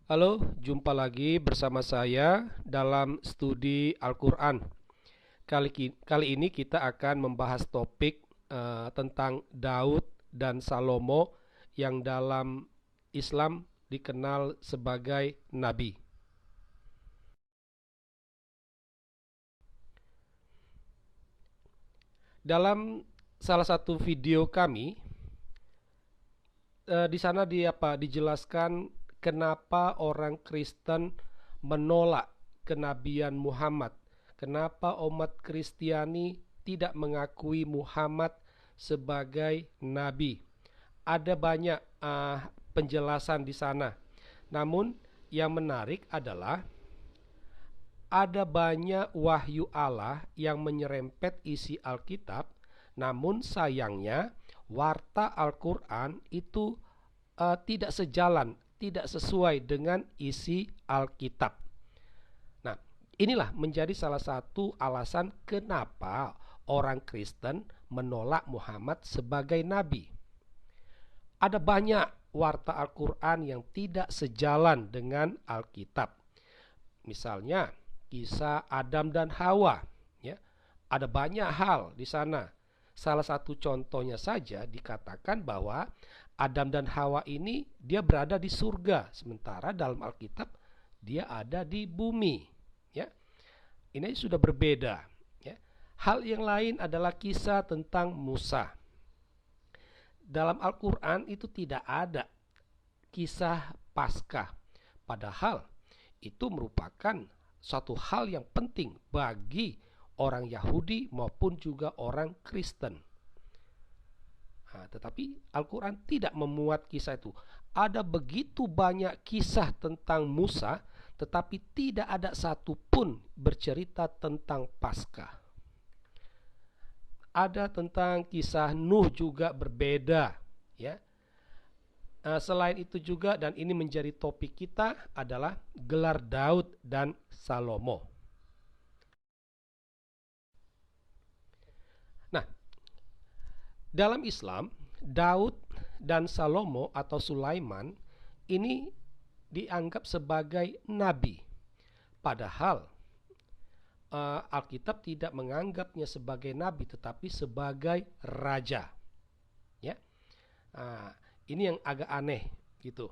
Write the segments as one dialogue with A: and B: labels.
A: Halo, jumpa lagi bersama saya dalam studi Al-Quran. Kali ini kita akan membahas topik tentang Daud dan Salomo yang dalam Islam dikenal sebagai nabi. Dalam salah satu video kami, di sana dijelaskan kenapa orang Kristen menolak kenabian Muhammad. Kenapa umat Kristiani tidak mengakui Muhammad sebagai nabi. Ada banyak penjelasan di sana. Namun yang menarik adalah ada banyak wahyu Allah yang menyerempet isi Alkitab, namun sayangnya warta Al-Quran itu tidak sejalan, tidak sesuai dengan isi Alkitab. Nah, inilah menjadi salah satu alasan kenapa orang Kristen menolak Muhammad sebagai nabi. Ada banyak warta Al-Quran yang tidak sejalan dengan Alkitab. Misalnya, kisah Adam dan Hawa, ya. Ada banyak hal di sana. Salah satu contohnya saja dikatakan bahwa Adam dan Hawa ini dia berada di surga, sementara dalam Alkitab dia ada di bumi, ya. Ini sudah berbeda, ya. Hal yang lain adalah kisah tentang Musa. Dalam Al-Quran itu tidak ada kisah Paskah, padahal itu merupakan suatu hal yang penting bagi orang Yahudi maupun juga orang Kristen. Nah, tetapi Al-Quran tidak memuat kisah itu. Ada begitu banyak kisah tentang Musa, tetapi tidak ada satupun bercerita tentang Paskah. Ada tentang kisah Nuh juga berbeda, ya. Selain itu juga, dan ini menjadi topik kita, adalah gelar Daud dan Salomo. Nah, dalam Islam, Daud dan Salomo atau Sulaiman ini dianggap sebagai nabi. Padahal Alkitab tidak menganggapnya sebagai nabi tetapi sebagai raja. Ya, ini yang agak aneh gitu.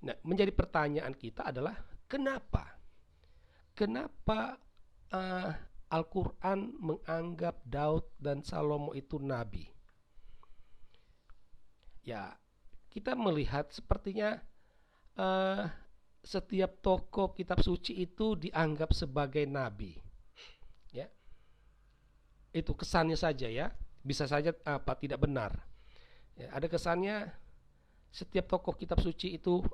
A: Nah, menjadi pertanyaan kita adalah kenapa? Kenapa uh, Al-Quran menganggap Daud dan Salomo itu nabi? Ya, kita melihat sepertinya uh, setiap tokoh kitab suci itu dianggap sebagai nabi. Ya, itu kesannya saja ya. Bisa saja tidak benar. Ya, ada kesannya setiap tokoh kitab suci itu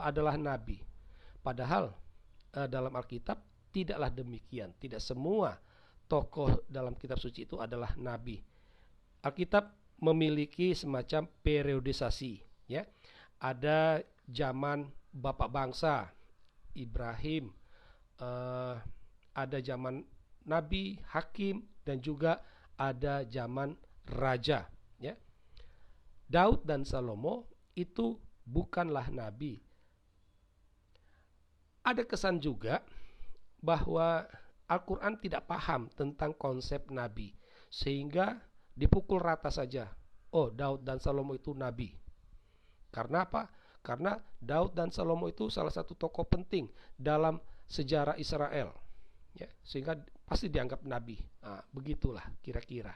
A: adalah nabi. Padahal dalam Alkitab tidaklah demikian. Tidak semua tokoh dalam kitab suci itu adalah nabi. Alkitab memiliki semacam periodisasi, ya. Ada zaman bapak bangsa Ibrahim, ada zaman nabi, hakim, dan juga ada zaman raja, ya. Daud dan Salomo itu bukanlah nabi. Ada kesan juga bahwa Al-Quran tidak paham tentang konsep nabi, sehingga dipukul rata saja. Oh, Daud dan Salomo itu nabi. Karena apa? Karena Daud dan Salomo itu salah satu tokoh penting dalam sejarah Israel, ya, sehingga pasti dianggap nabi. Nah, begitulah kira-kira.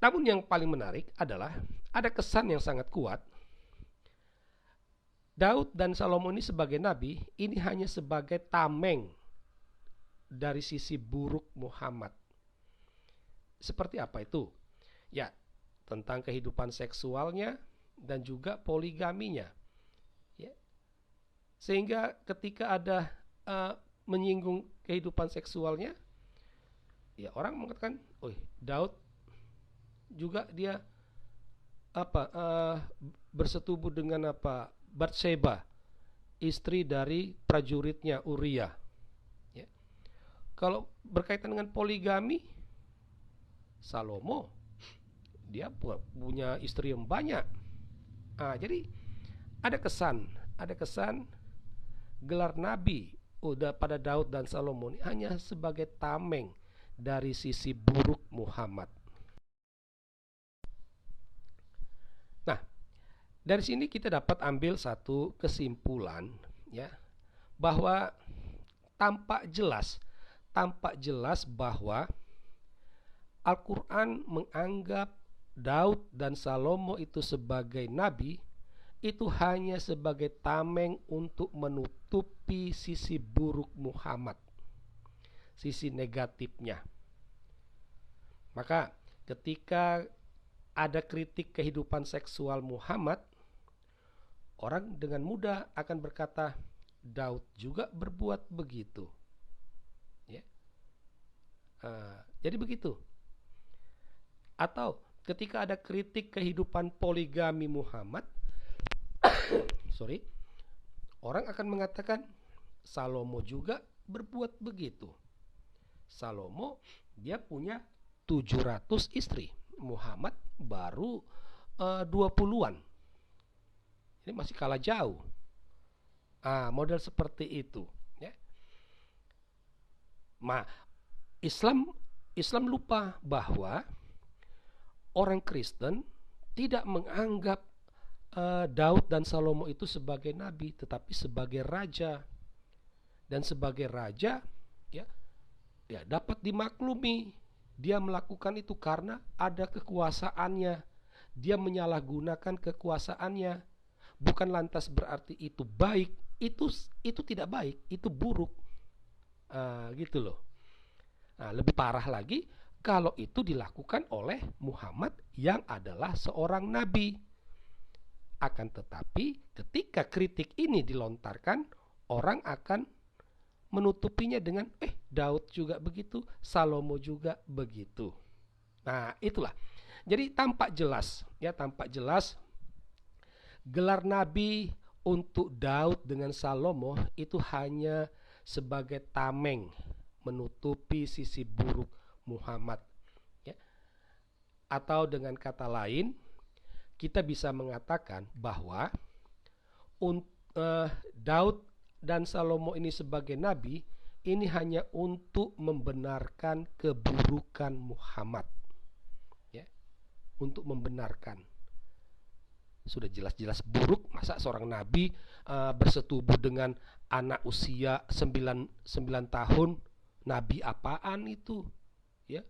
A: Namun yang paling menarik adalah ada kesan yang sangat kuat. Daud dan Salomo ini sebagai nabi, ini hanya sebagai tameng dari sisi buruk Muhammad. Seperti apa itu? Ya, tentang kehidupan seksualnya dan juga poligaminya. Ya. Sehingga ketika ada menyinggung kehidupan seksualnya, ya orang mengatakan, oh, Daud juga dia bersetubuh dengan Batseba, istri dari prajuritnya Uria. Ya. Kalau berkaitan dengan poligami, Salomo dia punya istri yang banyak. Jadi ada kesan gelar nabi udah pada Daud dan Salomo ini hanya sebagai tameng dari sisi buruk Muhammad. Nah, dari sini kita dapat ambil satu kesimpulan, ya, bahwa tampak jelas bahwa Al-Quran menganggap Daud dan Salomo itu sebagai nabi itu hanya sebagai tameng untuk menutupi sisi buruk Muhammad, sisi negatifnya. Maka ketika ada kritik kehidupan seksual Muhammad, orang dengan mudah akan berkata Daud juga berbuat begitu, ya. Jadi begitu. Atau ketika ada kritik kehidupan poligami Muhammad, orang akan mengatakan Salomo juga berbuat begitu. Salomo dia punya 700 istri, Muhammad baru 20-an. Ini masih kalah jauh. Model seperti itu, ya. Islam lupa bahwa orang Kristen tidak menganggap Daud dan Salomo itu sebagai nabi, tetapi sebagai raja. Dan sebagai raja, ya dapat dimaklumi. Dia melakukan itu karena ada kekuasaannya. Dia menyalahgunakan kekuasaannya. Bukan lantas berarti itu baik. Itu tidak baik, itu buruk. Gitu loh. Lebih parah lagi kalau itu dilakukan oleh Muhammad yang adalah seorang nabi. Akan tetapi ketika kritik ini dilontarkan, orang akan menutupinya dengan Daud juga begitu, Salomo juga begitu. Nah, itulah. Jadi tampak jelas gelar nabi untuk Daud dengan Salomo itu hanya sebagai tameng menutupi sisi buruk Muhammad, ya. Atau dengan kata lain, kita bisa mengatakan bahwa Daud dan Salomo ini sebagai nabi ini hanya untuk membenarkan keburukan Muhammad, ya. Untuk membenarkan. Sudah jelas-jelas buruk, masa seorang nabi bersetubuh dengan anak usia 9 tahun? Nabi apaan itu, ya?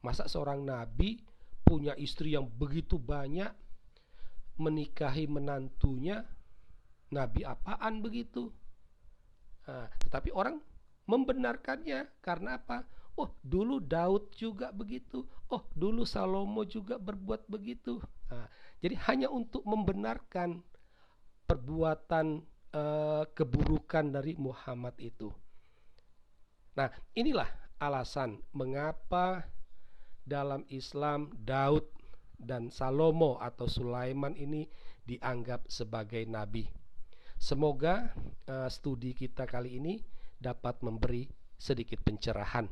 A: Masa seorang nabi punya istri yang begitu banyak, menikahi menantunya? Nabi apaan begitu? Tetapi orang membenarkannya karena apa? Oh, dulu Daud juga begitu. Oh, dulu Salomo juga berbuat begitu. Jadi hanya untuk membenarkan perbuatan keburukan dari Muhammad itu. Nah, inilah alasan mengapa dalam Islam Daud dan Salomo atau Sulaiman ini dianggap sebagai nabi. Semoga studi kita kali ini dapat memberi sedikit pencerahan.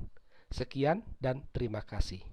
A: Sekian dan terima kasih.